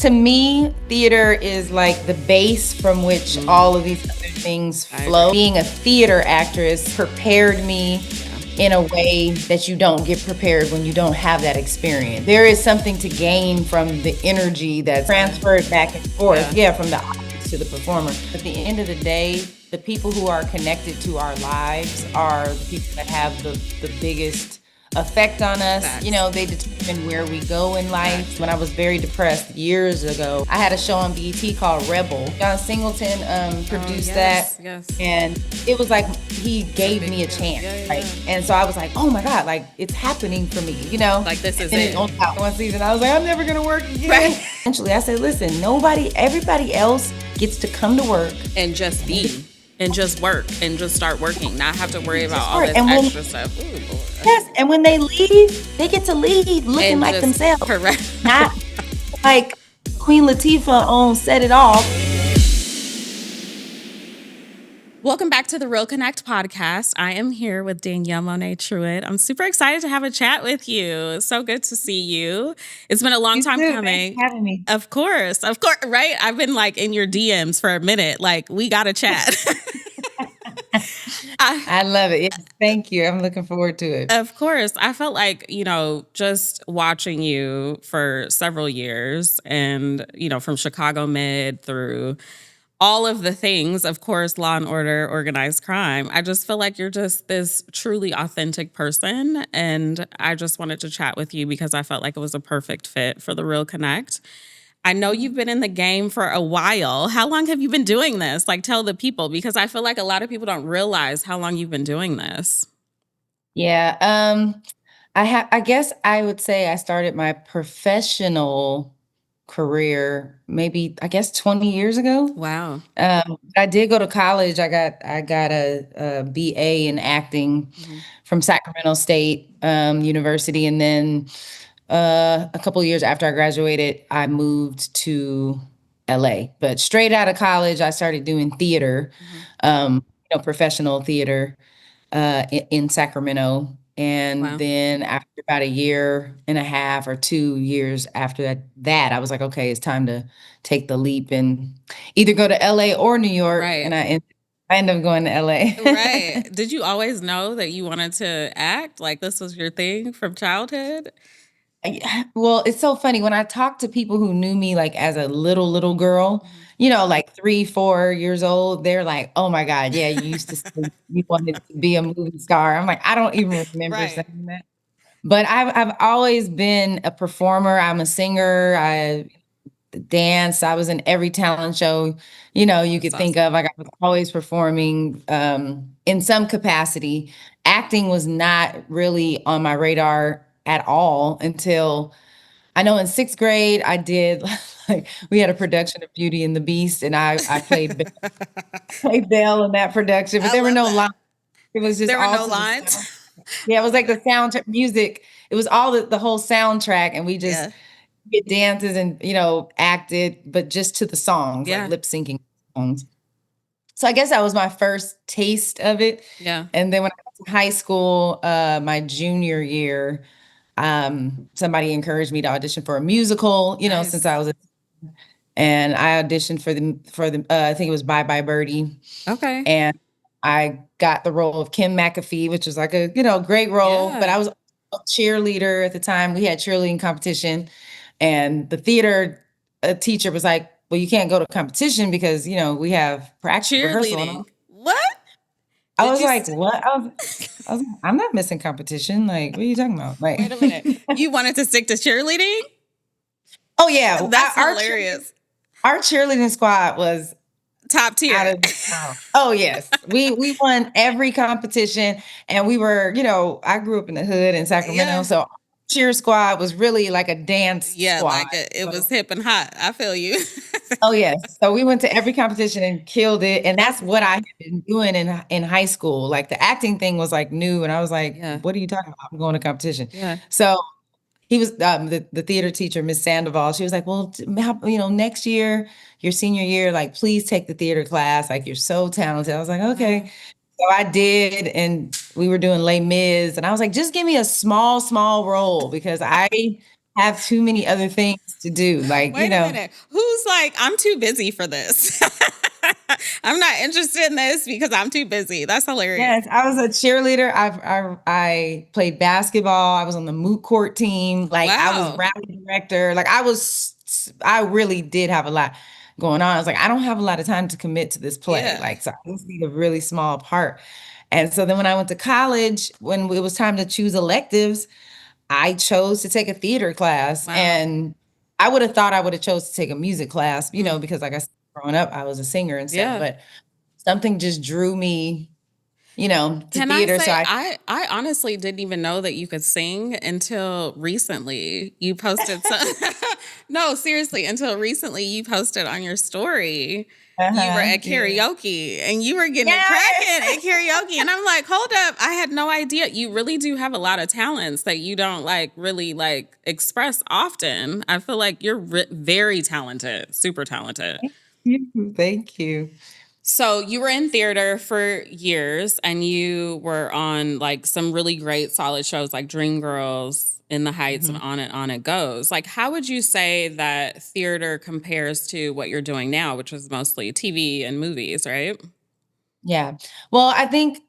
To me, theater is like the base from which all of these other things flow. Being a theater actress prepared me in a way that you don't get prepared when you don't have that experience. There is something to gain from the energy that's transferred back and forth, from the audience to the performer. At the end of the day, the people who are connected to our lives are the people that have the biggest effect on us. Facts. You know, they determine where we go in life. When I was very depressed years ago, I had a show on BET called Rebel. John Singleton produced that. Yes. And it was like he gave me a chance. Right? And so I was like, oh my God, like it's happening for me, you know? Like this is and it. Only out one season, I was like, I'm never gonna work again. Right. Eventually I said, listen, everybody else gets to come to work. And just be. And just work. And just start working. Not have to worry about all this And extra stuff. Ooh, boy. Yes, and when they leave, they get to leave looking And like just- themselves. Correct. Not like Queen Latifah on Set It Off. Welcome back to the Real Connect podcast. I am here with Danielle Moné Truitt. I'm super excited to have a chat with you. So good to see you. It's been a long time coming. Thanks for having me. Of course, right? I've been like in your DMs for a minute. Like, we got to chat. I love it. Yes, thank you. I'm looking forward to it. Of course. I felt like, just watching you for several years and, from Chicago Med through all of the things, of course, Law and Order, organized crime. I just feel like you're just this truly authentic person. And I just wanted to chat with you because I felt like it was a perfect fit for the Real Connect. I know you've been in the game for a while. How long have you been doing this? Like, tell the people, because I feel like a lot of people don't realize how long you've been doing this. Yeah. I guess I would say I started my professional career maybe 20 years ago. Wow. I did go to college. I got a BA in acting from Sacramento State University, and then a couple of years after I graduated, I moved to LA. But straight out of college, I started doing theater, professional theater in Sacramento. And then after about a year and a half or 2 years after that, I was like, okay, it's time to take the leap and either go to LA or New York. Right. And I ended up going to LA. Right. Did you always know that you wanted to act? Like this was your thing from childhood? Well, it's so funny when I talk to people who knew me like as a little girl, like 3, 4 years old, they're like, oh my God, yeah, you used to say you wanted to be a movie star. I'm like, I don't even remember saying that. But I've always been a performer. I'm a singer. I dance. I was in every talent show, you could think of. Like I was always performing in some capacity. Acting was not really on my radar at all until I know in 6th grade I did we had a production of Beauty and the Beast, and I played Belle in that production, but there were no lines. It was just there were all no lines. Yeah, it was like the soundtrack music. It was all the whole soundtrack, and we just did dances and acted, but just to the songs, like lip syncing songs. So I guess that was my first taste of it. Yeah. And then when I was in high school, my junior year, somebody encouraged me to audition for a musical, since I was and I auditioned for the I think it was Bye Bye Birdie. Okay. And I got the role of Kim McAfee, which was like a, great role, but I was a cheerleader at the time. We had cheerleading competition, and the theater teacher was like, well, you can't go to competition because, we have practice rehearsal. Cheerleading. What? I was like, what? I was like, I'm not missing competition. Like, what are you talking about? Like, wait a minute. You wanted to stick to cheerleading? Oh yeah. That's hilarious. Our cheerleading squad was top tier. Oh yes. We won every competition, and we were, I grew up in the hood in Sacramento, so cheer squad was really like a dance squad. Like it was hip and hot. I feel you. Oh yes. So we went to every competition and killed it. And that's what I had been doing in high school. Like the acting thing was like new. And I was like, what are you talking about? I'm going to competition. Yeah. So he was the theater teacher, Miss Sandoval. She was like, well, next year, your senior year, like, please take the theater class. Like, you're so talented. I was like, okay. So I did, and we were doing Les Mis, and I was like, just give me a small role, because I have too many other things to do. Like, Wait a minute. Who's like, I'm too busy for this? I'm not interested in this because I'm too busy. That's hilarious. yes, I was a cheerleader. I played basketball. I was on the moot court team. Like I was Wow. rally director. Like I really did have a lot going on. I was like, I don't have a lot of time to commit to this play. Yeah. Like, so I just need a really small part. And so then when I went to college, when it was time to choose electives, I chose to take a theater class. Wow. And I would have thought I would have chose to take a music class, Mm. because like I said, growing up, I was a singer and stuff, Yeah. but something just drew me to Can I theater. So say I I honestly didn't even know that you could sing until recently. You posted some No, seriously, until recently you posted on your story. You were at yeah. karaoke and you were getting it Yes. cracking at karaoke. And I'm like, hold up, I had no idea. You really do have a lot of talents that you don't like really like express often. I feel like you're very talented, super talented. Thank you. Thank you. So you were in theater for years and you were on like some really great solid shows like Dreamgirls, In the Heights, Mhm. and on it goes. Like, how would you say that theater compares to what you're doing now, which is mostly TV and movies, right? Yeah. Well, I think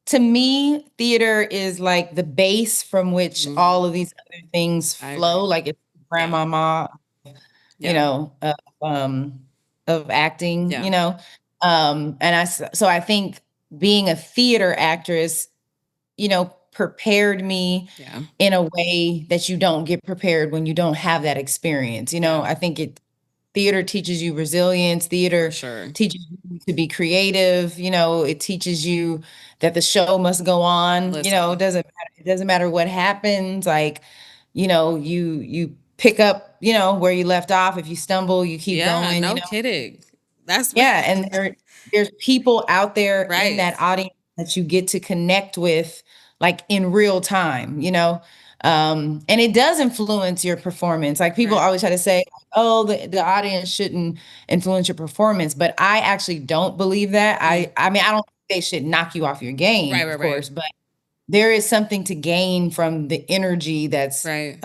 to me, theater is like the base from which Mhm. all of these other things I flow. agree. Like it's Yeah. grandmama, you Yeah. know, of, um, of acting, Yeah. and so I think being a theater actress, prepared me Yeah. in a way that you don't get prepared when you don't have that experience. Yeah. I think theater teaches you resilience. For Theater sure. teaches you to be creative. It teaches you that the show must go on. It Listen. doesn't matter what happens. Like, you pick up, where you left off. If you stumble, you keep Yeah, going, no kidding. That's yeah, and there's people out there in right. that audience that you get to connect with, like, in real time, and it does influence your performance. Like, people Right. always try to say, "Oh, the audience shouldn't influence your performance," but I actually don't believe that. Mm. I mean, I don't think they should knock you off your game, Right, right, of right. course, but there is something to gain from the energy that's, Right.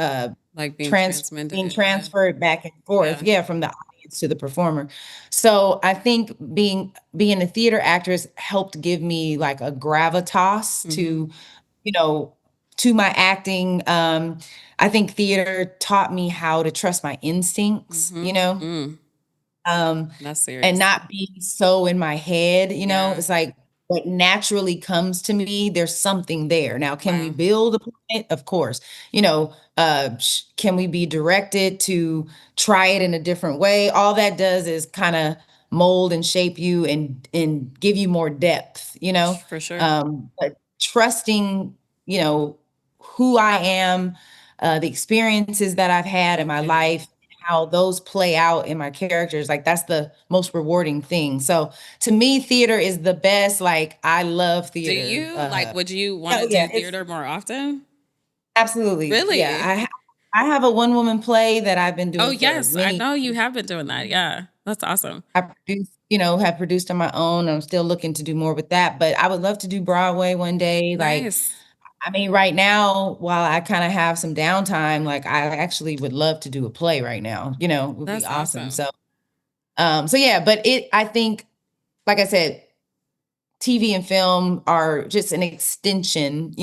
Like being being transmitted. Yeah. transferred back and forth, Yeah. yeah, from the audience to the performer. So I think being a theater actress helped give me like a gravitas Mm-hmm. you know, to my acting. I think theater taught me how to trust my instincts, Mm-hmm. Mm. um, That's and serious. not be so in my head. Yeah. It's like what naturally comes to me, there's something there. Now, can we Wow. build upon it? Of course. Can we be directed to try it in a different way? All that does is kind of mold and shape you and give you more depth, For sure. but trusting, you know, who I am, the experiences that I've had in No my kidding. life, how those play out in my characters, like that's the most rewarding thing. So to me, theater is the best. Like, I love Do theater. you like, would you want Oh to yeah, do it's theater more often? absolutely, yeah. Really? I have a one woman play that I've been Oh, doing for yes. I many know you years. have been doing that. Yeah. That's awesome. Have produced on my own. I'm still looking to do more with that, but I would love to do Broadway one day. Like, Nice. I mean, right now, while I kind of have some downtime, like I actually would love to do a play right now. It would be That's awesome. awesome. So yeah, but I think, like I said, TV and film are just an extension,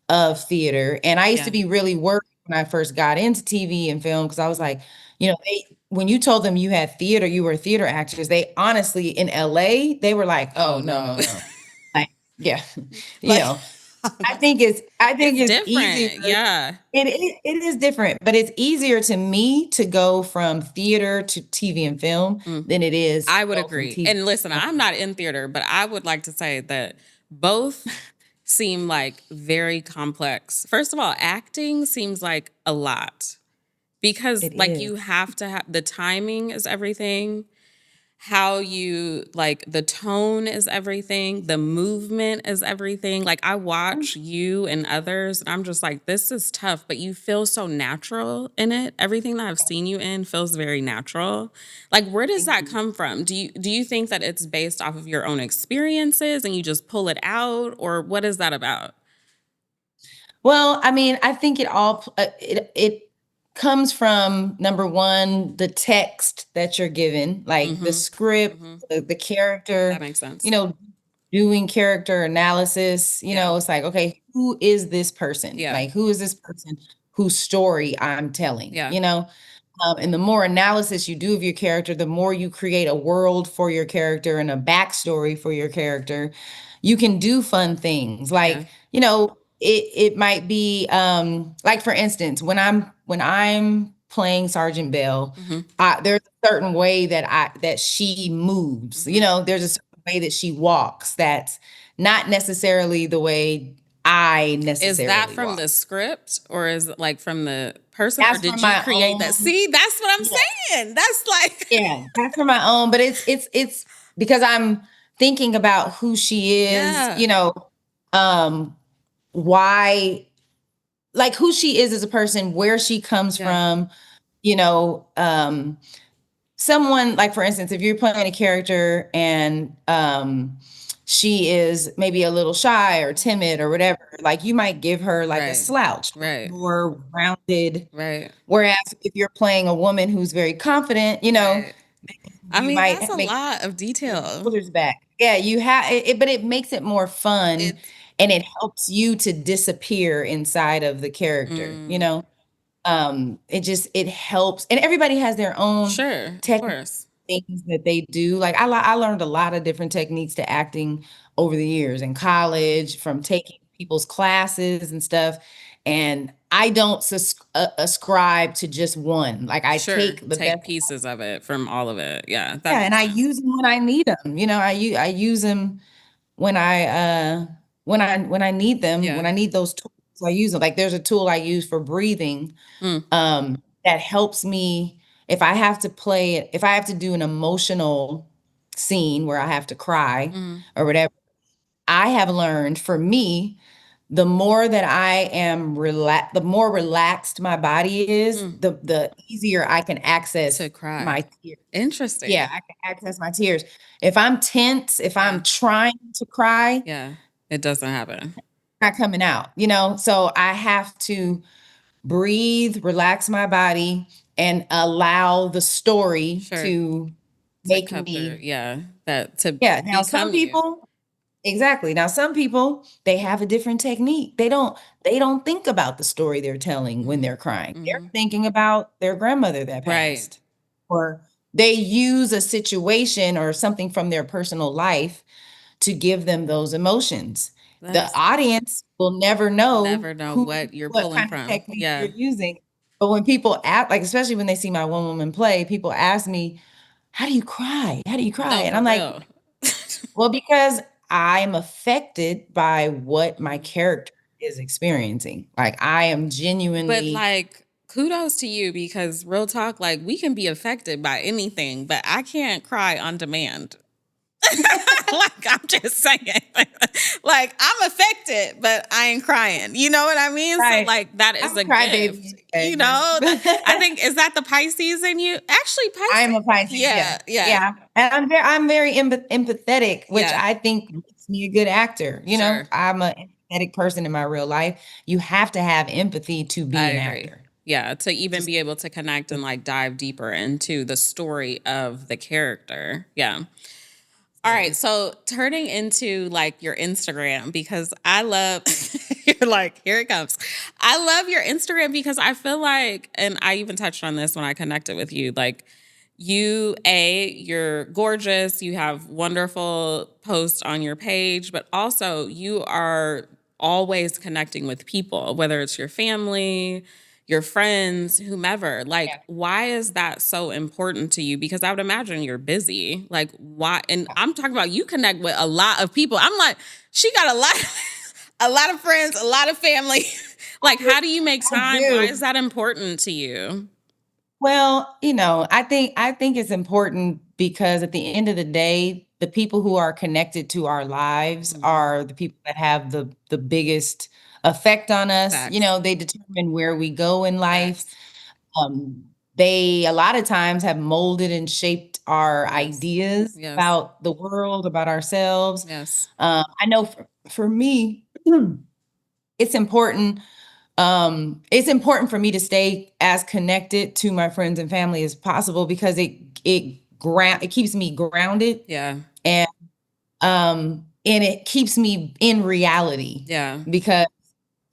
of theater. And I used to Yeah. be really worried when I first got into TV and film because I was Mm. like, when you told them you had theater, you were theater actors, they honestly in LA, they were like, Oh, oh, no, no. no, no. Like, yeah, you Like, know, I think it's it's easier. different. Yeah. It is different, but it's easier to me to go from theater to TV and film Mm. than it is to I would go from agree. TV. And listen, I'm not in theater, but I would like to say that both seem like very complex. First of all, acting seems like a lot because It like is. you have to have the timing is everything. How you like the tone is everything, the movement is everything. Like I watch you and others and I'm just like, this is tough, but you feel so natural in it. Everything that I've seen you in feels very natural. Like where does Thank that you. come from? Do you think that it's based off of your own experiences and you just pull it out, or what is that about? Well, I mean, I think it all comes from, number one, the text that you're given, like the Mhm. script, Mhm. the That character, makes you sense. know, doing character analysis, Yeah. it's like, okay, who is this person? Yeah. Like, who is this person whose story I'm telling, Yeah. And the more analysis you do of your character, the more you create a world for your character and a backstory for your character. You can do fun things Yeah. like, it might be like, for instance, when I'm playing Sergeant Bell, Mhm. there's a certain way that she moves. Mhm. There's a certain way that she walks that's not necessarily the way I Is that necessarily from walk. the script or is it like from the person or That's did from you my create that? own. See, that's what I'm Yeah. saying. That's like Yeah, that's for my own, but it's because I'm thinking about who she is, yeah. um, why, like, who she is as a person, where she comes Yeah. from, you know, um, someone like, for instance, if you're playing a character and she is maybe a little shy or Mhm. timid or whatever, like, you might give her like a Right. slouch, Right. more rounded. Right. Whereas if you're playing a woman who's very confident, Right. I you mean, that's might a make lot of your detail. shoulders back. Yeah, you have it, but it makes it more fun, It's and it helps you to disappear inside of the character, mm, it helps, and everybody has their own sure, of technique, course. things that they do. Like, I learned a lot of different techniques to acting over the years in college from taking people's classes and stuff, and I don't ascribe to just one. Like, I Sure. take the Take best. pieces of it from all of it. Yeah, that Yeah, and makes I sense. use them when I need them. I use them when I need them, when Yeah. I need those tools, I use them. Like, there's a tool I use for breathing, Mm, that helps me if I have to do an emotional scene where I have to cry mm, or whatever. I have learned, for me, the more that I am the more relaxed my body is, mm. the easier I can To access cry. my tears. Yeah, Interesting. I can access my tears. If I'm tense, if Yeah. I'm trying to cry, Yeah. It doesn't happen. not coming out, So I have to breathe, relax my body, and allow the story Sure. to To make cut through. me. Yeah. That to Yeah, now some become you. people. Exactly. Now, some people, they have a different technique. They don't think about the story they're telling when Hmm. they're crying. They're Hmm. thinking about their grandmother that Right. passed. Or they use a situation or something from their personal life to give them those emotions. The That's audience will never know never know what you're what pulling kind of from. technique Yeah. you're using. But when people act like, especially when they see my one woman play, people ask me, "How do you cry? How do you cry?" No, And for I'm like, real. well, because I'm affected by what my Mhm. character is experiencing. Like, I am But genuinely. like, kudos to you because real talk, like, we can be affected by anything, but I can't cry on demand. Like, I'm just saying. Like, I'm affected, but I ain't crying. You know what I mean? So, Right. like, that I'm is a a gift. crybaby anyway. I think, is that the Pisces in you? Actually, I'm Pisces. a Pisces, yeah. Yeah, yeah, Yeah. And I'm very empathetic, which yeah. I think makes me a good actor. Sure. I'm an empathetic person in my real life. You have to have empathy to I be an agree. actor. Yeah, to even Just be able to connect and like dive deeper into the story of the character. Yeah. All right, absolutely. so turning into like your Instagram because I love you're like here it comes. I love your Instagram because I feel like and I even touched on this when I connected with you like you're gorgeous, you have wonderful posts on your page, but also you are always connecting with people, whether it's your family, your friends, whomever. Like, Yeah. why is that so important to you? Because I would imagine you're busy. Like, why? And I'm talking about you connect with a lot of people. I'm like, she got a lot, a lot of friends, a lot of family. Like, how do you make I time? Why is do. that important to you? Well, I think it's important because at the end of the day, the people who are connected to our lives Mhm. are the people that have the biggest effect on us. Facts. They determine where we go in life. Facts. Um, they a lot of times have molded and shaped our Yes. ideas Yes. about the world, about ourselves. Yes. I know for me, it's important it's important for me to stay as connected to my friends and family as possible because it keeps me grounded Yeah. and and it keeps me in reality Yeah. because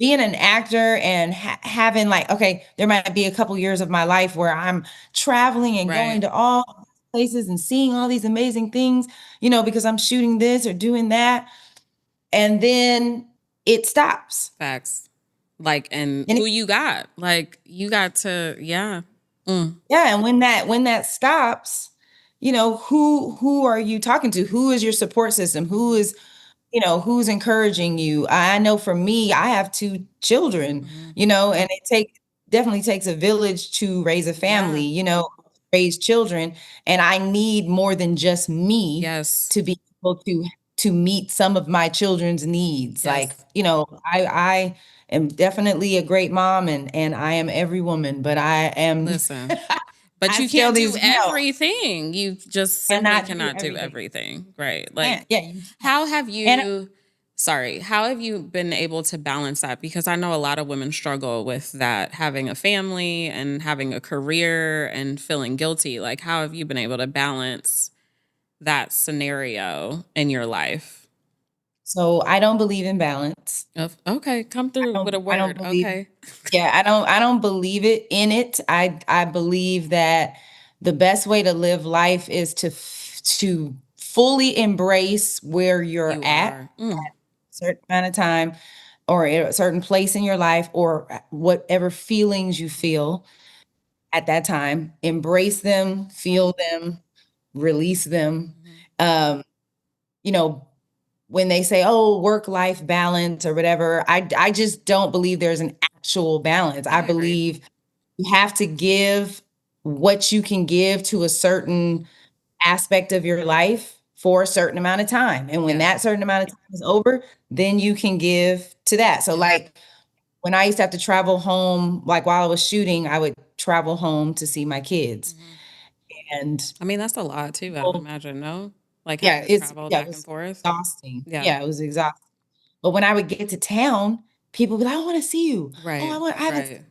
being an actor and having like, okay, there might be a couple years of my life where I'm traveling and going Right. to all places and seeing all these amazing things, because I'm shooting this or doing that, and then it stops. Facts. Like, and And who you got? Like, you got to, yeah. Mm. yeah, and when that stops, who are you talking to? Who is your support system? Who's encouraging you? I know for me, I have two children, Mm-hmm. and definitely takes a village to raise a family, Yeah. raise children. And I need more than just me Yes. to be able to meet some of my children's needs. Like, Yes. I am definitely a great mom and I am every woman, but I am Listen, but I you still can't do these, everything. You just simply cannot do cannot do everything. everything. Right. Like, Can't. Yeah, you can't. how have And you, sorry, how have you been able to balance that? Because I know a lot of women struggle with that, having a family and having a career and feeling guilty. Like, how have you been able to balance that scenario in your life? so I don't believe in balance. Okay, come through with a I don't word. believe Okay. Yeah, I don't believe it in it. I believe that the best way to live life is to fully embrace where you're You at are. a certain amount of time or at a certain place in your life or whatever feelings you feel at that time. Embrace them, feel them, release them. Mhm. Um, you know, when they say, "Oh, work-life balance," or whatever, I just don't believe there's an actual balance. I I agree. believe you have to give what you can give to a certain aspect of your life for a certain amount of time, and when Yeah. that certain amount of time is over, then you can give to that. So, Yeah. like, when I used to have to travel home, like, while I was shooting, I would travel home to see my kids, Mhm. and I mean, that's a lot too, I would people imagine, no? Like having yeah, to travel it back and was forth? exhausting. Yeah. Yeah, it was exhausting. But when I would get to town, people would be like, "I wanna see you. Oh, Right. I haven't" Right.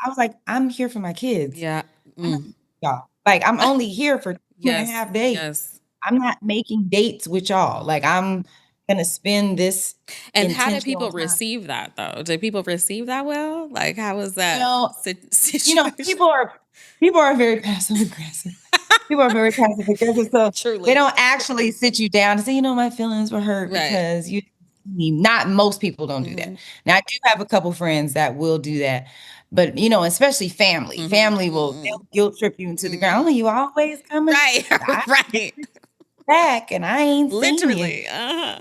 I was like, "I'm here for my kids. Yeah. I'm not Mm. y'all. Like, I'm only here for 2 and a Yes. half days. Yes. I'm not making dates with y'all. Like, Mhm. I'm gonna spend this And how did intentional people time." receive that though? Did people receive that well? Like, how was that Well, situation? people are very passive aggressive. People are very passive aggressive, so they Truly. don't actually sit you down and say, "My feelings were hurt Right. because you." Not most people don't do that. Mhm. Now, I do have a couple friends that will do that, but, especially family. Mhm. Family they'll Mhm. guilt trip you into the ground. Mhm. "Oh, you always coming Right. I Right. back and I ain't seen you." Literally. Uh-huh.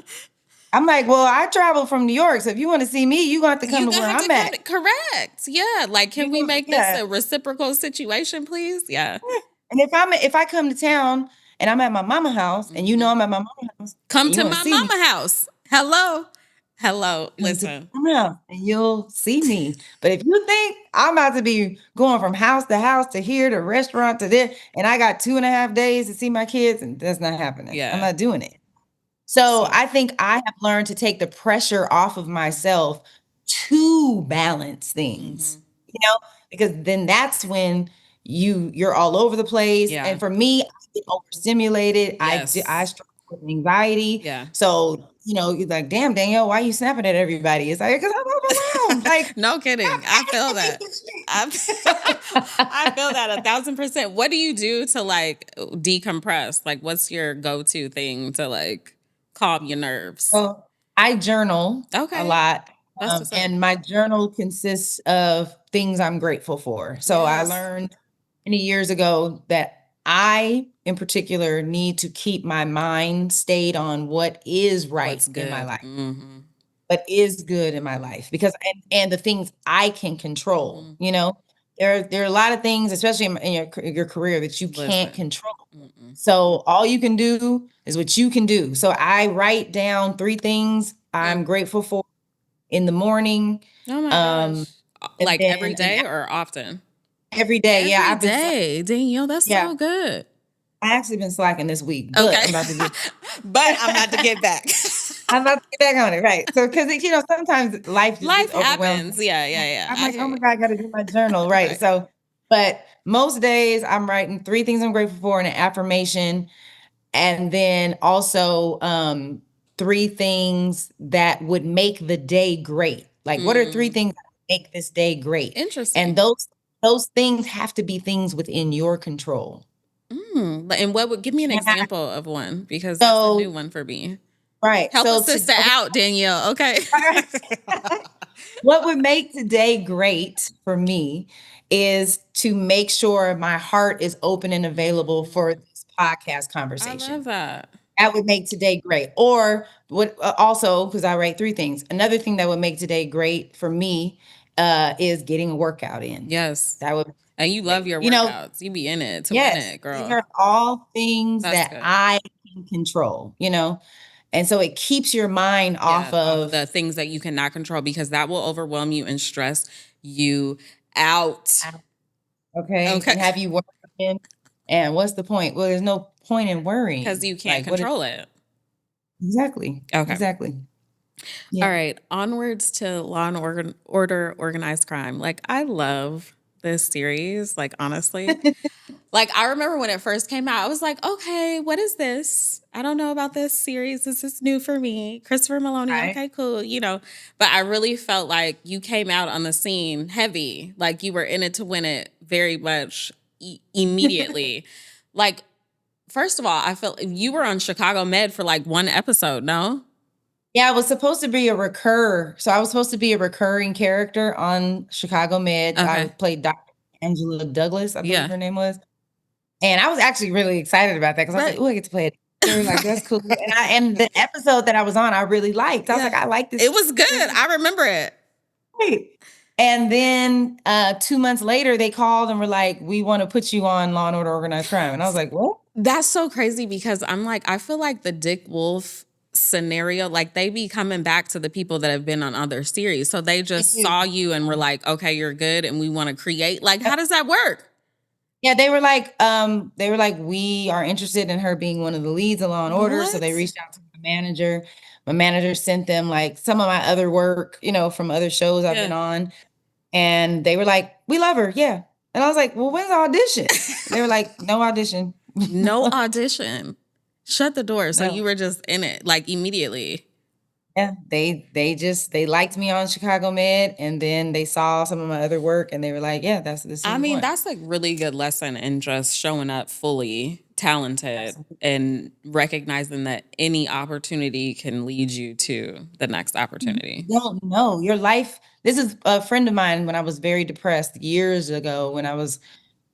I'm like, "Well, I traveled from New York, so if you wanna see me, you gonna have to come You to gonna where have to I'm come at." to correct. Yeah. Like, can we make this Yeah. a reciprocal situation, please? Yeah. And if I come to town and I'm at my mama house and Mhm. I'm at my mama house Come and you to wanna my see me, mama house. Hello. Hello. come to Listen. my mama house and you'll see me. But if you think I'm about to be going from house to house to here to restaurant to there, and I got 2.5 days to see my kids, and that's not happening. I'm Yeah. not doing it. So So I think I have learned to take the pressure off of myself to balance things, mhm. because then that's when you're all over the place. Yeah. And for me, I get overstimulated. I Yes. struggle with anxiety. Yeah. So, you're like, damn, Danielle, why you snapping at everybody? It's like, because I'm overwhelmed. Like, No kidding. I'm I feel asking that. I I feel that 1,000%. What do you do to like decompress? Like, what's your go-to thing to like calm your nerves? So I journal a Okay. lot, That's what's up. and my journal consists of things I'm grateful for. So I Yes. learned many years ago that I, in particular, need to keep my mind stayed on what is right What's in my good? life, Mm-hmm. what is good in my life, because and the things I can control. Mm-hmm. There are a lot of things, especially in your career, that you can't Listen. control. Mm-mm. So all you can do is what you can do. So I write down 3 things I'm Mm. grateful for in the morning, Oh my um, gosh. and Like every then day or often? every day. Yeah, Every I've been day. Danielle, that's yeah, so good. I actually been slacking this week, but Okay. I'm about to get But I'm about to get back. I'm about to get back on it, right. So, because sometimes life just gets Life overwhelming. happens. Yeah, yeah, yeah. I'm I like, hear "Oh my you. God, I gotta do my journal," right, Right. so but most days, I'm writing 3 things I'm grateful for and an affirmation, and then also, 3 things that would make the day great. Like, what are 3 Mm, things that make this day great? And interesting. those things have to be things within your control. And what would give me an Cannot example of one because that's a new so one for me. right, Help a so to sister okay, out, Danielle. Okay. alright. What would make today great for me is to make sure my heart is open and available Mm, for this podcast I love conversation. that. That would make today great. Or what also, because I write 3 things. Another thing that would make today great for me is getting a workout in. Yes. That would And you be love great. your workouts. You be in it to win Yes, it, these girl. are all things That's that good. I can control. And so it keeps your mind off Yeah, off of the things that you cannot control because that will overwhelm you and stress you out. okay, Okay. and have you worrying. And what's the point? Well, there's no point in Because worrying. you can't Like what is control it. exactly. Okay. Exactly. All Yeah. right. Onwards to Law and Order, Organized Crime. Like, I love this series. Like, honestly. Like, I remember when it first came out, I was like, okay, what is this? I don't know about this series. This is new for me. Christopher Maloney, Right. okay, cool. But I really felt like you came out on the scene heavy. Like, you were in it to win it very much immediately. Like, first of all, I felt you were on Chicago Med for like one episode, no? Yeah, I was supposed to be a recur. So I was supposed to be a recurring character on Chicago Med. I Okay. played Dr. Angela Douglas, I believe Yeah. her name was. And I was actually really excited about that because I was like, Right. "Oh, I get to play it." They're like, "That's Right. cool." And the episode that I was on, I really liked. I was like, Yeah. "I like this It was good. character. I remember it. Great." And then 2 months later, they called and were like, "We want to put you on Law and Order Organized Crime." And I was like, "What?" That's so crazy because I'm like, I feel like the Dick Wolf scenario, like they be coming back to the people that have been on other series. So they They just do. saw you and were like, okay, you're good and we want to create. Like, how does that work? Yeah, they were like, "We are interested in her being one of the leads of Law& and Order," so they What? reached out to my manager. My manager sent them, like, some of my other work from other shows I've been Yeah. on, and they were like, "We love her, yeah." And I was like, "Well, when's the audition?" They were like, "No audition." No audition. Shut the door. So No. you were just in it like immediately. Yeah, they liked me on Chicago Med, and then they saw some of my other work, and they were like, "Yeah, this is who I we mean, want." that's like really good lesson in just showing up fully talented Absolutely. and recognizing that any opportunity can lead you to the next You opportunity. don't know. Your life this is a friend of mine when I was very depressed years ago when I was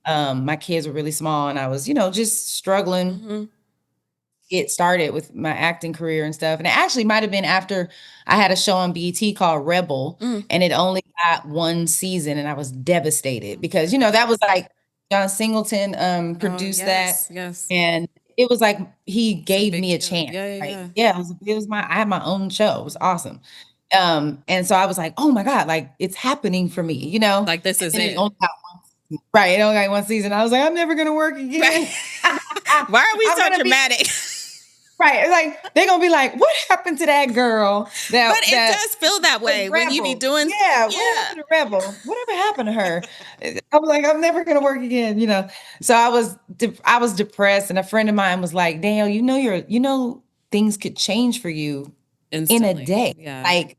my kids were really small and I was just struggling to Hmm. get started with my acting career and stuff. And it actually might have been after I had a show on BET called Rebel, Mm. and it only got 1 season, and I was devastated Oh because my that was goodness. like John Singleton Oh produced that, yes, yes. and it was like he It's a gave big me a deal. chance. Yeah, yeah, Like, yeah. yeah, it was my I had my own show. It was Mhm. awesome. And so I was like, "Oh my God, like it's happening for me," Mhm. Like this And is then it it. only got 1 season. Right, it only got 1 season. I was like, "I'm never gonna work Right. again." Why are we I'm so gonna be dramatic? right. It's like they're gonna be like, "What happened to that girl But that it that does feel that was way when you be rebel? doing Yeah, what yeah. happened to Rebel? Whatever happened to her?" I was like, "I'm never gonna work again." So I was depressed, and a friend of mine was like, "Danielle, things could change for you in a Instantly. day. Yeah. Like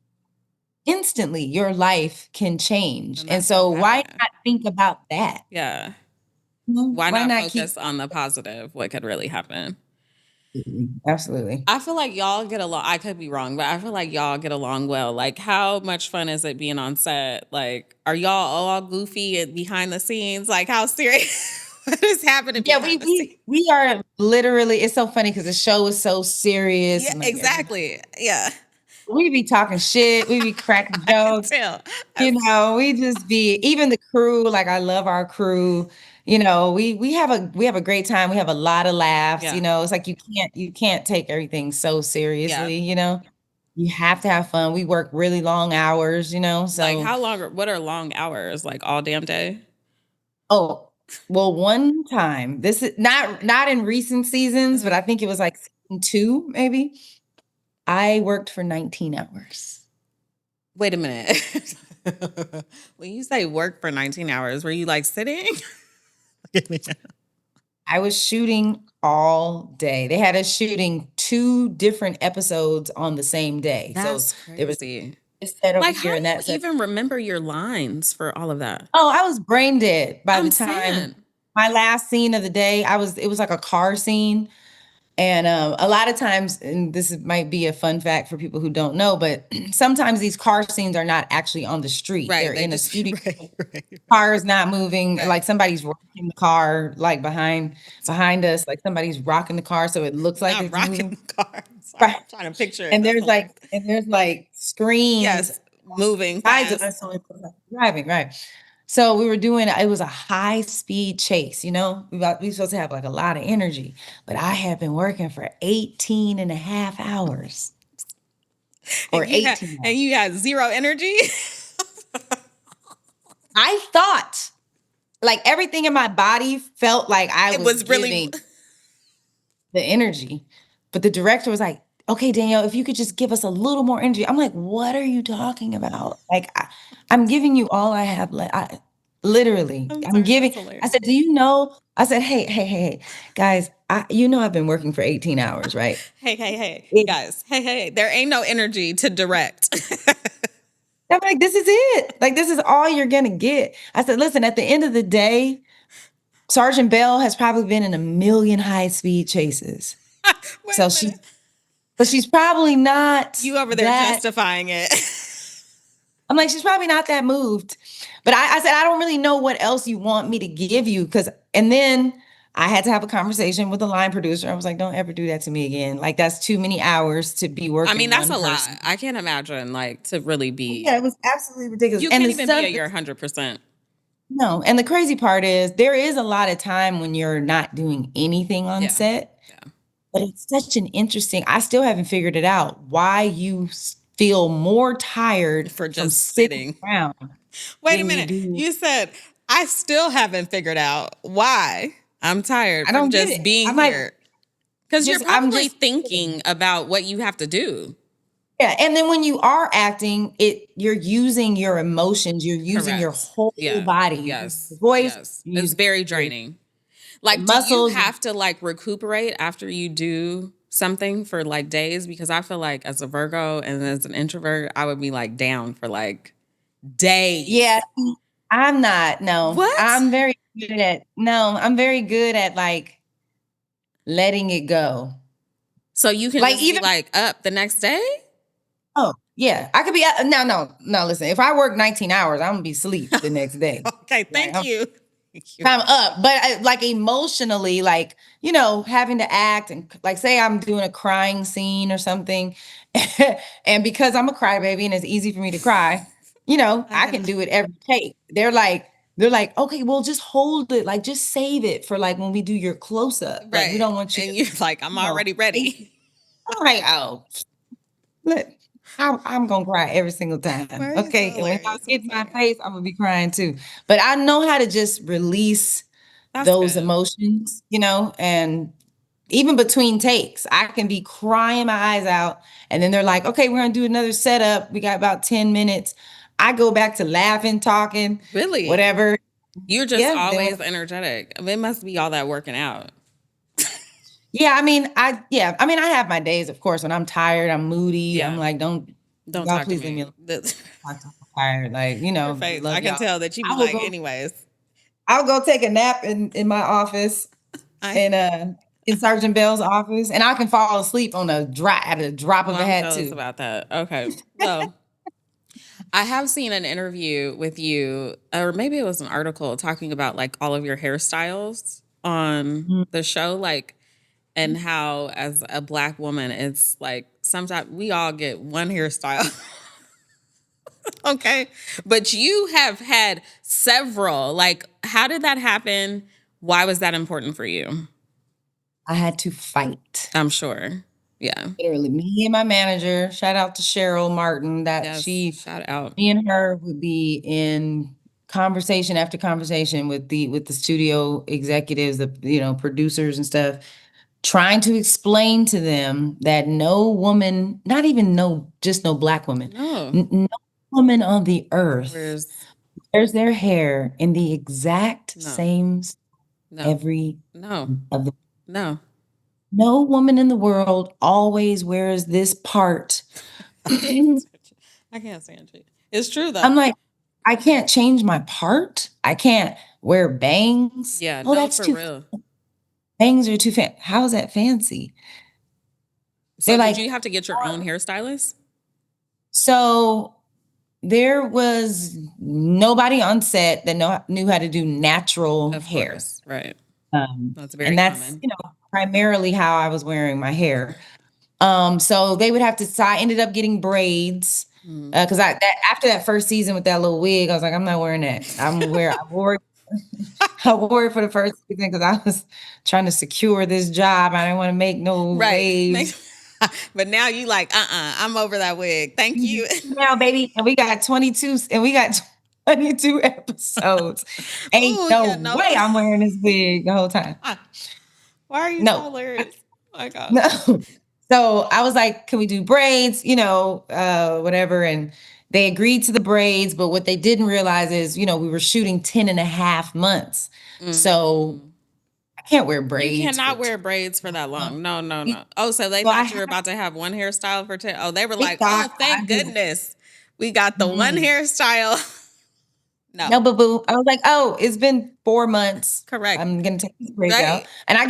instantly, your life can change." And And that's what so why happened. not think about that? Yeah. Mhm. Why Why not not keep focus on the positive? What could really happen? absolutely. I feel like y'all get along. I could be wrong, but I feel like y'all get along well. Like, how much fun is it being on set? Like, are y'all all goofy and behind the scenes? Like, how serious? What is happening Yeah, we behind the scenes? we we are literally it's so funny because the show is so serious Yeah, and like everybody exactly. Yeah, we be talking shit, we be cracking I can jokes, tell. I can we just be even the crew, like I love our crew. We have a great time. We have a lot of laughs. Yeah, It's like you can't take everything so yeah. seriously. You have to have fun. We work really long hours, Like, so how long? What are long hours? Like all damn day? oh, well, one time, this is not in recent seasons, but Uh-huh. I think it was like season 2, maybe. I worked for 19 hours. Wait a minute. When you say work for 19 hours, were you like sitting? I was shooting all day. They had us shooting 2 different episodes on the same day. So That's there was crazy. this set over Like, how here do and you that set. even remember your lines for all of that? Oh, I was brain dead by the I'm time saying. my last scene of the day, it was like a car scene. And a lot of times, and might be a fun fact for people who don't know, but sometimes these car scenes are not actually on the street. Right. They're They in a just, studio. right. Car is not moving, Right. like somebody's rocking the car, like behind us, like somebody's rocking the car, so it looks like Not it's rocking moving. the car. I'm sorry. Right. I'm trying to picture it. That's hilarious. And there's like screens Yes. Moving sides of fast. us, so it's like driving, right? So we were doing it was a high speed chase, we supposed to have like a lot of energy, but I had been working for 18 and a half hours or 18 And hours. you had zero energy. I thought like everything in my body felt like I It was was really giving the energy. But the director was like, okay, Danielle, if you could just give us a little more energy. I'm like, what are you talking about? Like, I'm giving you all I have left. Literally, I'm I'm sorry, giving. that's I hilarious. said, do you know? I said, hey, guys, I've been working for 18 hours, right? Hey, It- guys. Hey. There ain't no energy to direct. I'm like, this is it. Like, this is all you're gonna get. I said, listen, at the end of the day, Sergeant Bell has probably been in a million high speed chases. Wait So a minute. she's probably not You over there that. justifying it. I'm like, she's probably not that moved. But I said, I don't really know what else you want me to give you. And then I had to have a conversation with the line producer. I was like, don't ever do that to me again. Like, that's too many hours to be I mean, working that's one a lot. person. I can't imagine like to really Yeah, be. it was absolutely ridiculous. You And can't the even be stuff, at your 100%. no. And the crazy part is there is a lot of time when you're not doing anything on Yeah. set, Yeah. but it's such an interesting, I still haven't figured it out why you feel more tired For from just sitting sitting. around Wait a than you minute. do. You said I still haven't figured out why I'm tired I from don't get just it. being I'm like, here. Because you're I'm probably just, thinking about what you have to do. yeah. And then when you are acting, you're using your emotions, you're using your Correct. whole Yeah. body, you're using your Yes. voice, Yes. you're It's using very your, draining. your Like, do you muscles. have to like recuperate after you do something for like days? Because I feel like as a Virgo and as an introvert, I would be like down for like Yeah, days. I'm not. No, What? I'm very good at like letting it go. So you can Like just be even, like up the next day? oh, yeah, I could be, no, listen, if I work 19 hours, I'm gonna be asleep the next day. Okay, Like, thank you. Thank you. I'm up, but like emotionally, like, having to act and like say I'm doing a crying scene or something. And because I'm a crybaby and it's easy for me to cry, I I can can do it every take. They're like, okay, well, just hold it, like just save it for like when we do your close up. Like we right. don't want you to, And you're like, I'm already face ready. it. I'm like, oh, look, I'm gonna cry every single time. Why are you so Okay. And when y'all hilarious? I'm get in my sorry. face, I'm gonna be crying too. But I know how to just release That's those good. emotions, and even between takes, I can be crying my eyes out. And then they're like, okay, we're gonna do another setup. We got about 10 minutes. I go back to laughing, talking, Really? whatever. You're just Yeah. Then always energetic. It must be all that working out. I mean, I have my days, of course, when I'm tired, I'm moody. I'm Yeah. like, don't Don't y'all talk to please leave me me. alone. I'm tired. Like, Your face. I love can y'all. tell that you be I will like, go, anyways. I'll go take a nap in my office I in Sergeant Bell's office, and I can fall asleep on at a drop well, of a I'm hat jealous too. about that. Okay. Well, I have seen an interview with you, or maybe it was an article talking about like all of your hairstyles on Mhm. the show, like, and how as a black woman, it's like sometimes we all get one hairstyle. Okay. But you have had several. Like, how did that happen? Why was that important for you? I had to fight. I'm sure. Yeah. Literally, me and my manager, shout out to Cheryl Martin, Yes. Shout out. me and her would be in conversation after conversation with the studio executives, the producers and stuff. trying to explain to them that no woman, not even just no black woman, No. no woman on the earth Where's wears their hair in the exact no. same No. every No. of the No. no woman in the world always wears this part. I'm I can't stand you. It's true though. like, I can't change my part. I can't wear bangs. Yeah, Oh, no, that's for too real. bangs are too fancy. How is that fancy? So They're did like, you have to get your own hairstylist? so there was nobody on set that knew how to do natural Of hair. course. Right. That's very And that's, common. primarily how I was wearing my hair. So they would have to so I ended up getting braids, Mm. 'cause after that first season with that little wig, I was like, "I'm not wearing that." I wore it I wore it for the first season because I was trying to secure this job. I didn't wanna make no Right. waves. But now you like, I'm over that wig. Thank you. Now, baby, and we got 22 episodes. Ain't Oh, no yeah, no. way I'm wearing this wig the whole time. Why are you so No. hilarious? Oh my gosh. No. So I was like, "Can we do braids?" Whatever, and they agreed to the braids, but what they didn't realize is, we were shooting 10 and a half months. So Mm. I can't wear You braids for cannot 10 wear braids for that months. long. No, no, You no. Oh, so they so I thought you have were about to have one hairstyle for 10. Oh, they were they like, thought oh, I thank was goodness. We got the one mm. hairstyle. No, No, boo-boo. I was like, "Oh, it's been 4 months. correct. I'm gonna take these braids out." Right. And I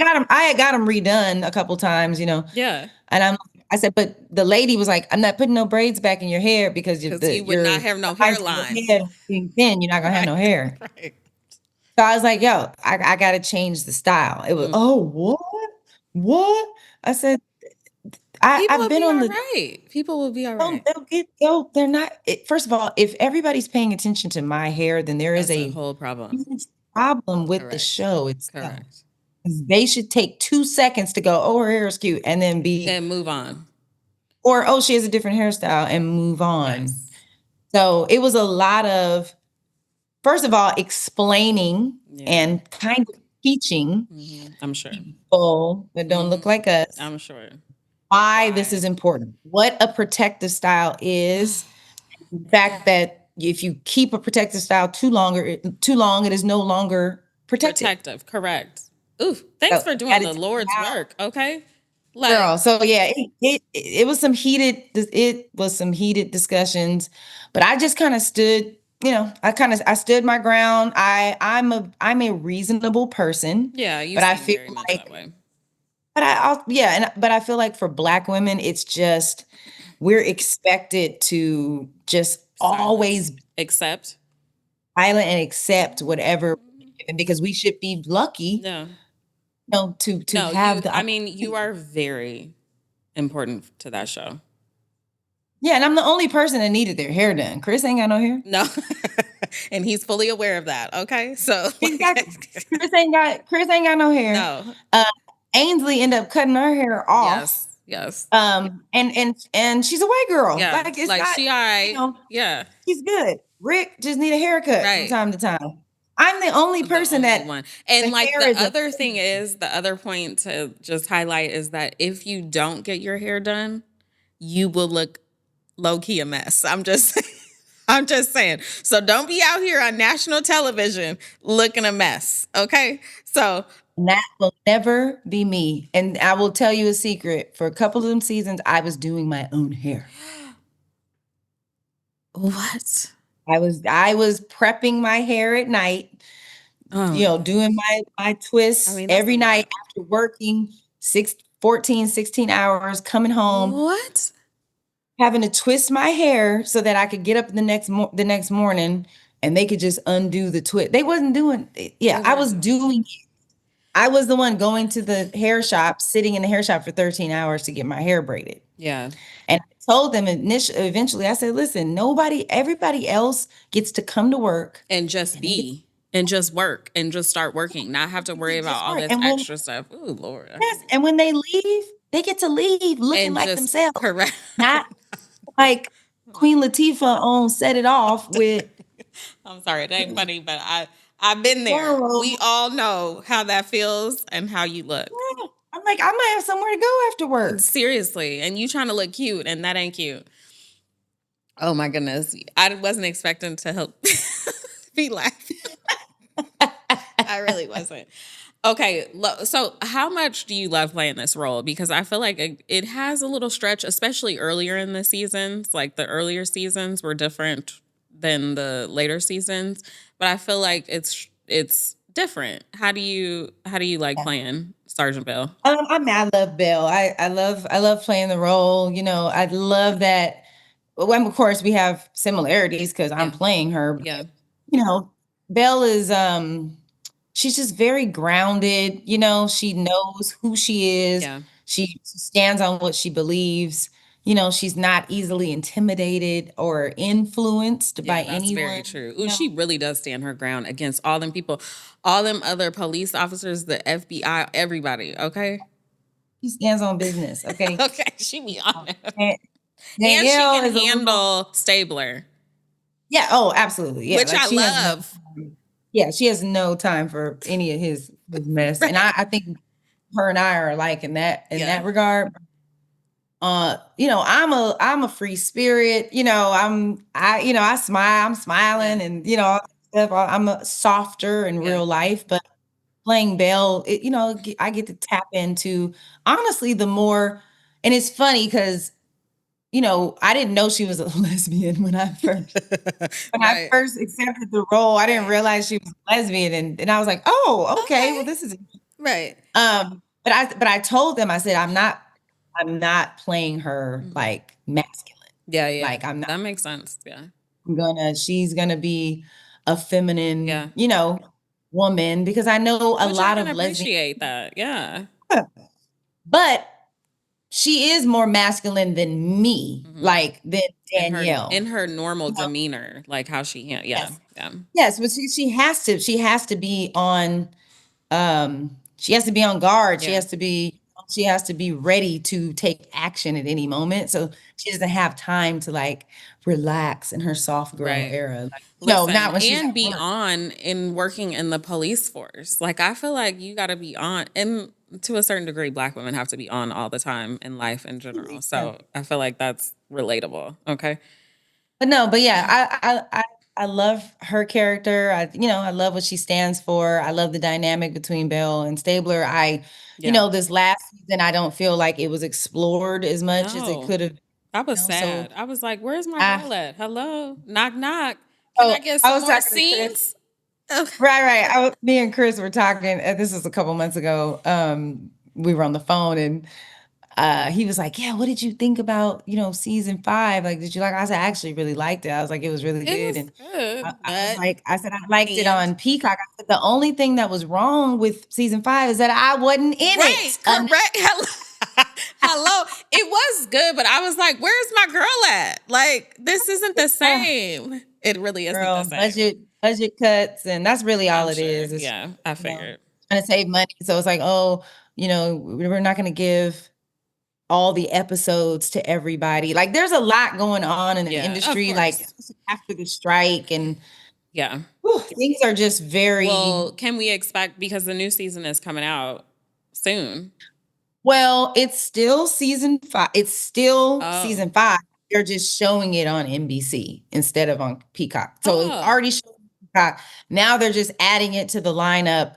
had got them redone a couple times, Yeah. and I said, "But the lady was like, 'I'm not putting no braids back in your hair because Because you would not have the no height of your hairline. head being thin, you're not gonna have Right. no hair.'" Right. So I was like, "Yo, I gotta change the style." It was, Mm. "Oh, what? What?" I said, People I've will been be on all the right. People will be all right. they're not first of all, if everybody's paying attention to my hair, then there is That's a a whole problem. huge problem with the Correct. show itself. Correct. 'Cause they should take 2 seconds to go, "Oh, her hair is cute," and then be And move on. or, "Oh, she has a different hairstyle," and move on. Yes. So, it was a lot of, first of all, explaining Yeah. and kind of teaching I'm sure. people that don't hmm look like us I'm sure. why this is Why? important, what a protective style is, the fact that if you keep a protective style too long, it is no longer protected. Protective. Correct. Ooh, thanks So, for I doing gotta the take it Lord's out. work. Okay. Like, Girl, so yeah, it was some heated discussions, but I just kinda stood, I stood my ground. I'm a reasonable person, yeah, you but I seem feel very much that like way. but I feel like for Black women, it's just we're expected to just Silence. always be Accept. silent and accept whatever and because we should be lucky, No. to No, have the I mean, you opportunity. are very important to that show. Yeah, and I'm the only person that needed their hair done. Chris ain't got no hair. No. And he's fully aware of that. Okay. So, Exactly. Chris ain't got no hair. no. Uh, Ainsley ended up cutting her hair off. Yes. Yes. And she's a white girl. Yeah. Like it's Like, not, she, you I, know, yeah. she's good. Rick just need a haircut from Right. time to time. I'm the only The person only that one. And the like hair the is a other thing is, the other point to just highlight is that if you don't get your hair done, you will look low key a mess. I'm just I'm just saying. So don't be out here on national television looking a mess. Okay? So and that will never be me. And I will tell you a secret. For a couple of them seasons, I was doing my own hair. what? I was prepping my hair at night, Oh my doing gosh. my I twists mean, that's a every night lot. after working 16 hours, coming home, What? having to twist my hair so that I could get up the next morning and they could just undo the twist. They wasn't doing it. Yeah, They I weren't was doing it. doing it. I was the one going to the hair shop, sitting in the hair shop for 13 hours to get my hair braided. Yeah. And I told them eventually, I said, listen, everybody else gets to come to work And just and they get be and just work and just start working, not have to worry to about just all work. this extra stuff. Ooh, Lord, I Yes, can't and even. when they leave, they get to leave looking And like just themselves, correct. not like Queen Latifah on Set It Off with I'm sorry, it ain't funny, but I've been there. We cornrows. all know how that feels and how you look. I'm like, I might have somewhere to go after work. Seriously. And you trying to look cute and that ain't cute. Oh my goodness. I wasn't expecting to help be laughing. I really wasn't. Okay, so how much do you love playing this role? Because I feel like it has a little stretch, especially earlier in the seasons. Like the earlier seasons were different than the later seasons, but I feel like it's different. How do you like playing Sergeant Bell? I love Bill. I love playing the role. I love that. Well, of course, we have similarities because I'm Yeah, playing her. yeah, You know, Belle is she's just very grounded. She knows who she is. yeah, She stands on what she believes. She's not easily intimidated or influenced by yeah. That's very anyone. true. Ooh, she really does stand her ground against all them people, all them other police officers, the FBI, everybody. Okay, She stands on business. Okay. okay, she be on it. Dan- And she Danielle can is a little, handle Stabler, yeah, oh, absolutely. Yeah. which Like I she has no love. time. Yeah, she has no time for any of his mess. And I, Right. I think her and I are alike in that Yeah. regard. I'm a free spirit. I smile, I'm Yeah. smiling and all that stuff. I'm a softer in Yeah. real life, but playing Belle, I get to tap into honestly the more, and it's funny because I didn't know she was a lesbian Right. accepted the role. I didn't Right. realize she was a lesbian, and I was like, oh, okay, well, Okay. this is Right. but I told them, I said, I'm not playing her Mhm. like masculine. Yeah, yeah. Like I'm not That makes sense. Yeah. she's gonna be a feminine, Yeah. woman because I know a Which I lot can of lesbian, appreciate that. Yeah. but she is more masculine than me, Hmm. like than In Danielle. her normal You know? demeanor, like how yeah. Yes. Yeah. Yes, but she has to be on she has to be on guard. She Yeah. has to be she has to be ready to take action at any moment. So she doesn't have time to like relax in her soft girl Right. era. Like, no, not Listen, when she's and at be work. on in working in the police force. Like I feel like you got to be on, and to a certain degree, Black women have to be on all the time in life in general. Yeah. So I feel like that's relatable. Okay. But no, but yeah, I love her character. I love what she stands for. I love the dynamic between Belle and Stabler. Yeah. This last season, I don't feel like it was explored as much as it No, could have, I was so sad. I was like, "Where's my I girl at? Hello, knock knock. Can I oh, get I some was more talking to Chris. scenes?" Okay. Right. Me and Chris were talking. This was a couple months ago. We were on the phone, and he was like, "Yeah, what did you think about season 5? Like, did you like?" I said, "I actually really liked it." I was like, "It was really It good," was and good, I was but like, I said, "I liked it and on Peacock." I said, "The only thing that was wrong with season 5 is that I wasn't in right, it." correct. Hello. Hello. It was good, but I was like, "Where's my girl at? Like, this isn't the same. It really isn't the Girl, same." budget cuts, and that's really all I'm it sure. is. It's Yeah, I figured. trying to save money. So it's like, oh, we're not going to give all the episodes to everybody. Like there's a lot going on in the Yeah, of industry, like course. especially after the strike, and Yeah. whew, things are just very Well, can we expect because the new season is coming out soon? well, it's still season 5. It's still Oh. season 5. They're just showing it on NBC instead of on Peacock. So it's Oh. already showing on Peacock. Now they're just adding it to the lineup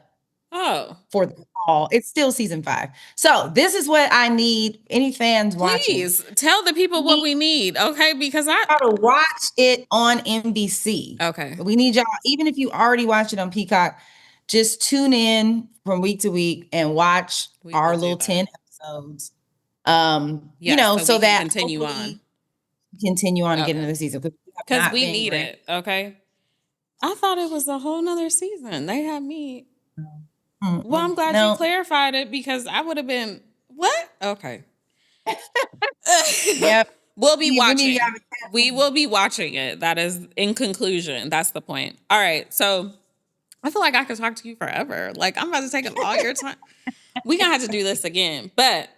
Oh. for the fall. It's still season 5. So this is what I need any fans watching. Please tell the people what we need, okay? Because I Y'all to watch it on NBC. okay. We need y'all, even if you already watch it on Peacock, just tune in from week to week and watch We will our do little that. 10 episodes. Yes, so we So can that continue on. hopefully continue on and get into Okay. the season because we have Because not we been need great. it, okay? I thought it was a whole nother season. They had me. Well, I'm glad you No. clarified it because I would have been what? Okay. Yep. We'll be We need y'all watching. to tap We in. will be watching it. That is in conclusion. That's the point. All right. So I feel like I could talk to you forever. Like I'm about to take up all your time. We gonna have to do this again. But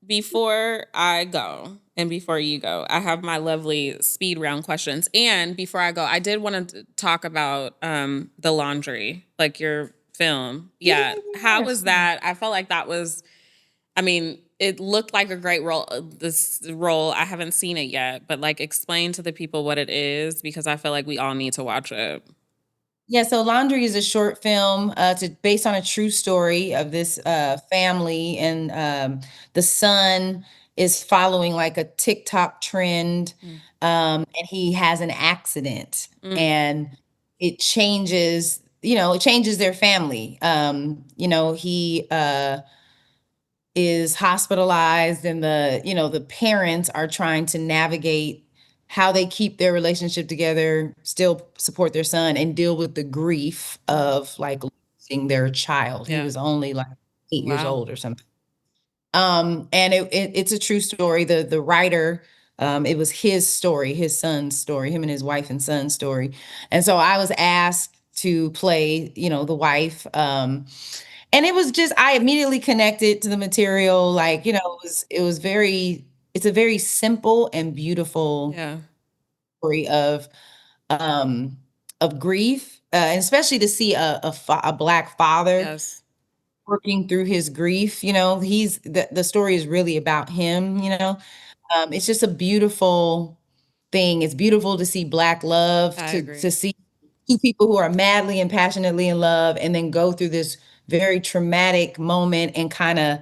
before I go and before you go, I have my lovely speed round questions. And before I go, I did want to talk about the laundry, like your film. Yeah. How was Yes. that? I felt like that was I mean, it looked like a great role. This role, I haven't seen it yet, but like explain to the people what it is because I feel like we all need to watch it. Yeah, so Laundry is a short film based on a true story of this family, and the son is following like a TikTok trend, Mm. and he has an accident, Mm. and it changes their family. He is hospitalized, and the parents are trying to navigate how they keep their relationship together, still support their son, and deal with the grief Mm. of like losing their child. He Yeah. was only like 8 years Wow. old or something. And it's a true story. The writer, it was his story, his son's story, him and his wife and son's story. And so I was asked to play, the wife. And it was just, I immediately connected to the material. Like, it's a very simple and beautiful Yeah. story um of grief, and especially to see a Black father Yes. working through his grief. The story is really about him. It's just a beautiful thing. It's beautiful to see Black love, I to agree. see two people who are madly and passionately in love, and then go through this very traumatic moment and kind of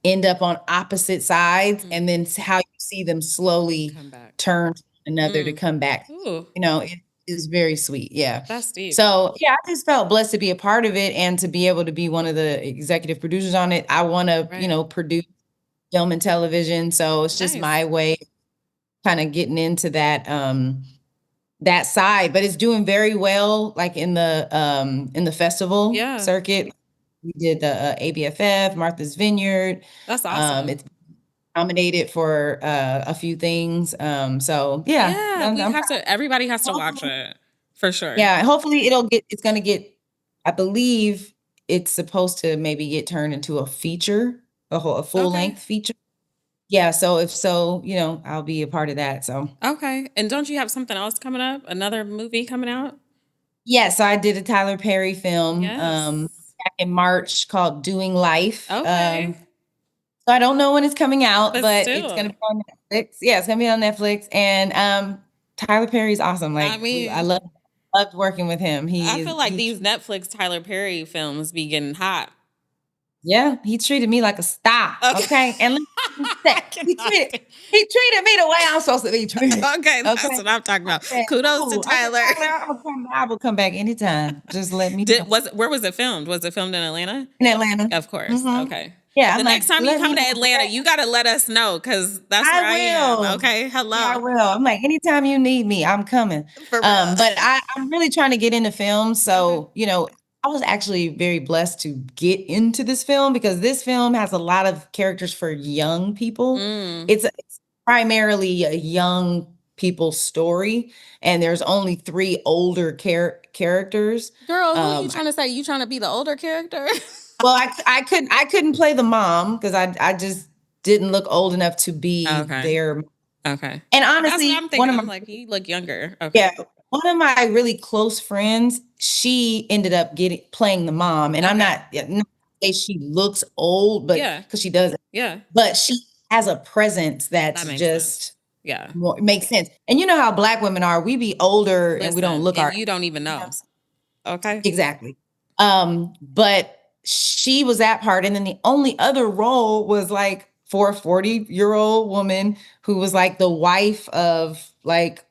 end up on opposite sides, Mm. and then how you see them slowly Come back. turn to another to Mm. come back. Ooh, It is very sweet. Yeah. that's deep. So yeah, I just felt blessed to be a part of it and to be able to be one of the executive producers on it. I want to, Right. produce film and television. So it's just Nice. my way kind of getting into that side, but it's doing very well, like in the festival Yeah. circuit. We did the ABFF, Martha's Vineyard. That's awesome. It's nominated for a few things. So yeah, Yeah, we I'm have to everybody has to watch hopefully, it for sure. yeah, hopefully it's gonna get, I believe it's supposed to maybe get turned into a feature, a full Okay. length feature. Yeah, so if so, I'll be a part of that. So Okay. And don't you have something else coming up? Another movie coming out? yeah, so I did a Tyler Perry film Yes. back in March called Doing Life. Okay. So I don't know when it's coming out, But but it's gonna still, be on Netflix. Yeah, it's gonna be on Netflix. And Tyler Perry's awesome. I Like I mean, loved working with him. I He is feel like he these Netflix Tyler Perry films be getting hot. Yeah, he treated me like a star, Okay. okay? And let me say, I cannot stand. he treated me the way I'm supposed to be treated, Okay, that's okay? what I'm talking about. I said, Kudos to "Ooh," I said, Tyler. "Tyler, I will come back anytime. Just let me know." Where was it filmed? Was it filmed in Atlanta? In Atlanta. Of course. Mhm. Okay. Yeah, The I'm next like, time you "Let come me to know." Atlanta, you got to let us know because that's I where I am. will. Okay. Yeah, I Hello. will. I'm like, anytime you need me, I'm coming. For real. But I'm really trying to get into film. Okay. So, I was actually very blessed to get into this film because this film has a lot of characters for young people. Mm. It's primarily a young people's story, and there's only three older characters. Girl, who you Um, trying to say? You trying to be the older character? well, I couldn't play the mom because I just didn't look old enough to be Okay. their. Okay. And That's what honestly, I'm thinking. I'm like, you look younger. Okay. yeah, one of my really close friends, she ended up getting playing the mom, and I'm Okay. not, yeah, not to say she looks old, but Yeah. because she doesn't, Yeah. but she has a presence That that's makes sense. just Yeah. more makes sense. And you know how Black women are, we be older and we don't Listen, look and our you don't even age. know. Okay. Exactly. But she was that part, and then the only other role was like for a 40-year-old woman who was like the wife of like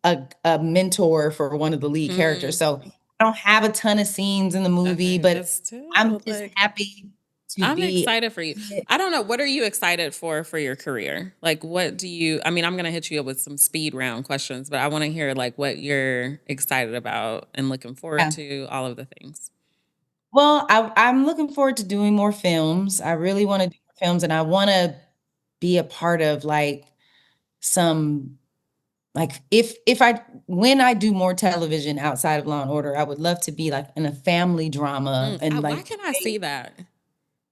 a mentor for one of the lead characters. Mm. So I don't have a ton of scenes in the movie, Okay. But but I'm still, just like, happy to I'm be excited for you. I don't know. What are you excited for your career? Like, what do you, I mean, I'm going to hit you up with some speed round questions, but I want to hear like what you're excited about and looking forward yeah. to, all of the things. Well, I'm looking forward to doing more films. I Mhm. really want to do more films, and I want to be a part of like some like if I when I do more television outside of Law and Order, I would love to be like in a family drama and Why like can I see that?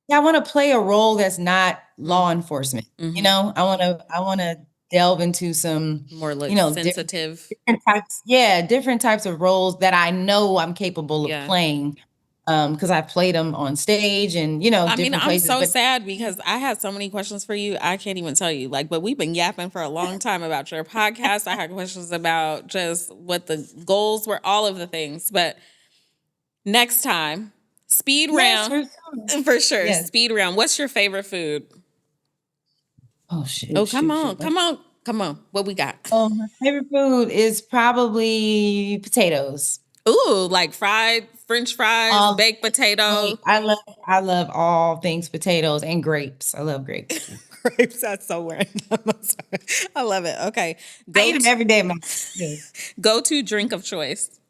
yeah, I wanna play a role that's not Mm. law enforcement, Hmm. I wanna delve into some, More like you know, different sensitive. different types, yeah, different types of roles that I know I'm capable of Yeah. playing, because I played them on stage and, I mean, different I'm places. so But sad because I had so many questions for you. I can't even tell you. Like, but we've been yapping for a long time about your podcast. I had questions about just what the goals were, all of the things. But next time, speed yes, round for sure. for sure. Yes. Speed round. What's your favorite food? Oh, shoot, Oh, come shoot, on, shoot. come on, come on. What we got? Oh, my favorite food is probably potatoes. Ooh, like fried French fries, All baked potato. I love all things potatoes and grapes. I love grapes. Grapes. That's so random. I'm sorry. I love it. Okay, I eat them every day, man. Yes. go to drink of choice.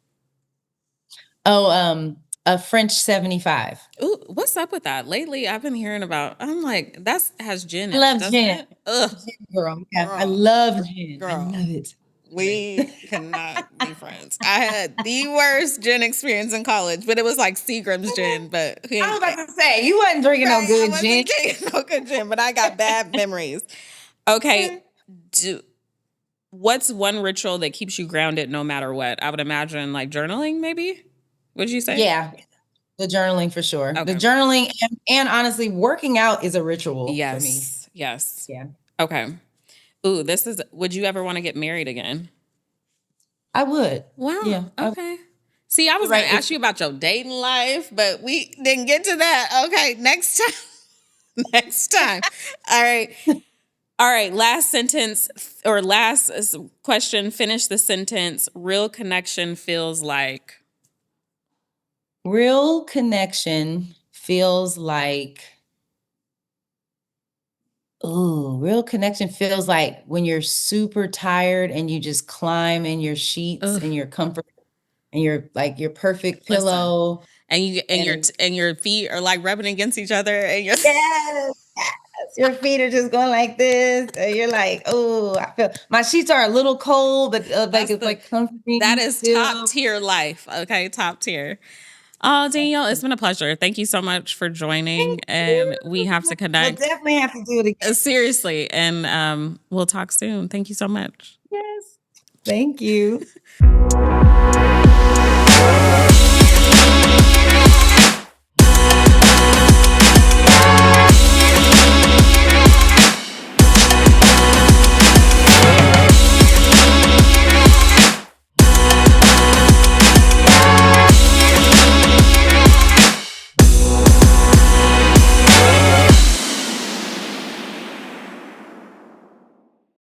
Oh, a French 75. Ooh, what's up with that? Lately, I've been hearing about. I'm like, that's has gin I in it, love doesn't gin. it? Ugh, Gin girl. Yeah, I girl, love gin. I girl. love it. We cannot be friends. I had the worst gin experience in college, but it was like Seagram's gin. But we I was ain't, about to say you wasn't drinking no right, I good gin. wasn't drinking no good gin, but I got bad memories. Okay, do, what's one ritual that keeps you grounded no matter what? I would imagine like journaling, maybe. What'd you say? Yeah, the journaling for sure. The Okay. journaling and honestly, working out is a ritual for me. Yes. Yes. Yeah, Okay. Ooh, this is. Would you ever want to get married again? I would. Wow. Yeah, Okay. See, I was going right. to ask you about your dating life, but we didn't get to that. Okay, next time. Next time. All right. All right. Last sentence or last question. Finish the sentence. Real connection feels like. Real connection feels like, real connection feels like when you're super tired and you just climb in your sheets Ugh, and your comfort and your perfect listen. pillow. And you And and your feet are like rubbing against each other, and you're yes, your feet are just going like this. And you're like, oh, I feel my sheets are a little cold, but like that's it's the like that comforting is top still. tier life. Okay, top tier. Oh, Danielle, it's been a pleasure. Thank you so much for Thank joining, and we have to you. We'll connect definitely have to do it again. seriously, and we'll talk soon. Thank you so much. Yes. Thank you.